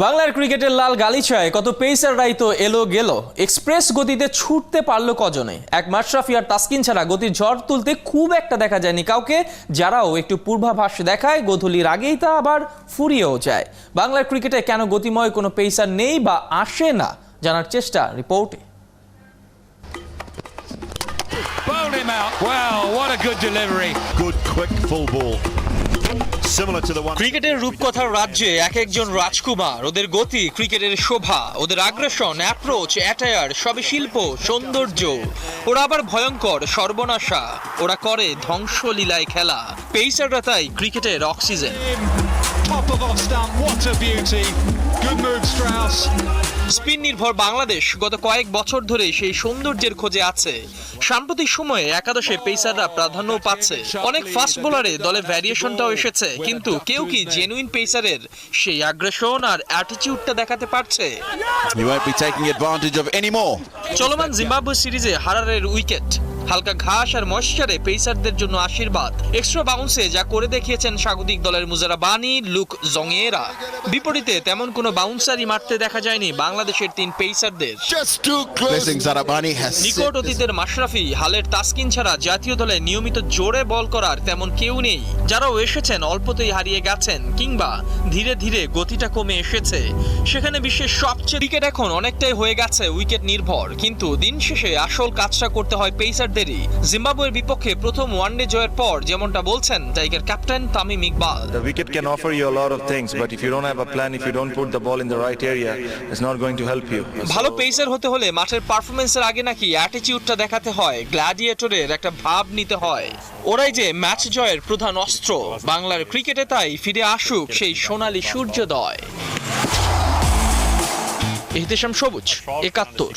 বাংলার ক্রিকেটের লাল গালিচায় কত পেসাররাই তো এলো গেল, এক্সপ্রেস গতিতে ছুটতে পারলো কজনে। এক মাশরাফি আর তাসকিন ছাড়া গতির ঝড় তুলতে খুব একটা দেখা যায়নি কাউকে, যারাও একটু পূর্বাভাস দেখায় গোধূলির আগেই তা আবার ফুরিয়েও যায়। বাংলার ক্রিকেটে কেন গতিময় কোনো পেসার নেই বা আসে না, জানার চেষ্টা রিপোর্টে। Bowled him out. Wow, what a good delivery. Good quick full ball. Similar to the one. ক্রিকেটের রূপকথার রাজ্যে এক একজন রাজকুমার, ওদের গতি ক্রিকেটের শোভা, ওদের আগ্রাসন, অ্যাপ্রোচ, অ্যাটায়ার সবই শিল্প, সৌন্দর্য। ওরা আবার ভয়ঙ্কর, সর্বনাশা, ওরা করে ধ্বংসলীলায় খেলা। পেসাররা তাই ক্রিকেটের oxygen. Top of off stump, what a beauty. Good move, Strauss. Spin নির্ভর বাংলাদেশ গত কয়েক বছর ধরে সেই সৌন্দর্যের খোঁজে আছে। সাম্প্রতিক সময়ে একাদশে পেসাররা প্রাধান্য পাচ্ছে। অনেক ফাস্ট বোলারে দলে ভ্যারিয়েশনটাও এসেছে, কিন্তু কেউ কি জেনুইন পেসারের সেই আগ্রাসন আর অ্যাটিটিউডটা দেখাতে পারছে? You won't be taking advantage of any more. চলমান জিম্বাবুয়ে সিরিজে হারারের উইকেট, হালকা ঘাস আর ময়েশ্চারে পেসারদের জন্য আশীর্বাদ। এক্সট্রা বাউন্সে যা করে দেখিয়েছেন স্বাগতিক দলের মুজারা বানি, লুক জংয়েরা। বিপরীতে তেমন কোনো বাউন্সারই মারতে দেখা যায়নি বাংলাদেশের তিন পেসারদের। Blessing Zarabani has নিকট অতীতের মাশরাফি, হালের তাসকিন ছাড়া জাতীয় দলে নিয়মিত জোরে বল করার তেমন কেউ নেই। যারাও এসেছেন অল্পতেই হারিয়ে গেছেন, কিংবা ধীরে ধীরে গতিটা কমে এসেছে। সেখানে বিশ্বের সবচেয়ে ক্রিকেট এখন অনেকটাই হয়ে গেছে উইকেট নির্ভর, কিন্তু দিন শেষে আসল কাজটা করতে হয় পেসারদেরই। জিম্বাবুয়ের বিপক্ষে প্রথম ওয়ানডে জয়ের পর যেমনটা বলছেন tiger captain Tamim Iqbal. The wicket can offer you a lot of things, but if you don't have a plan, if you don't put the ball in the right area, it's not going to help you. ভালো pacer হতে হলে মাঠের পারফরমেন্সের আগে নাকি অ্যাটিটিউডটা দেখাতে হয়, গ্ল্যাডিয়েটরের একটা ভাব নিতে হয়। ওরাই যে ম্যাচ জয়ের প্রধান অস্ত্র। বাংলার ক্রিকেটে তাই ফিরে আসুক সেই সোনালী সূর্যোদয়। ইহতেশাম সবুজ, ৭১।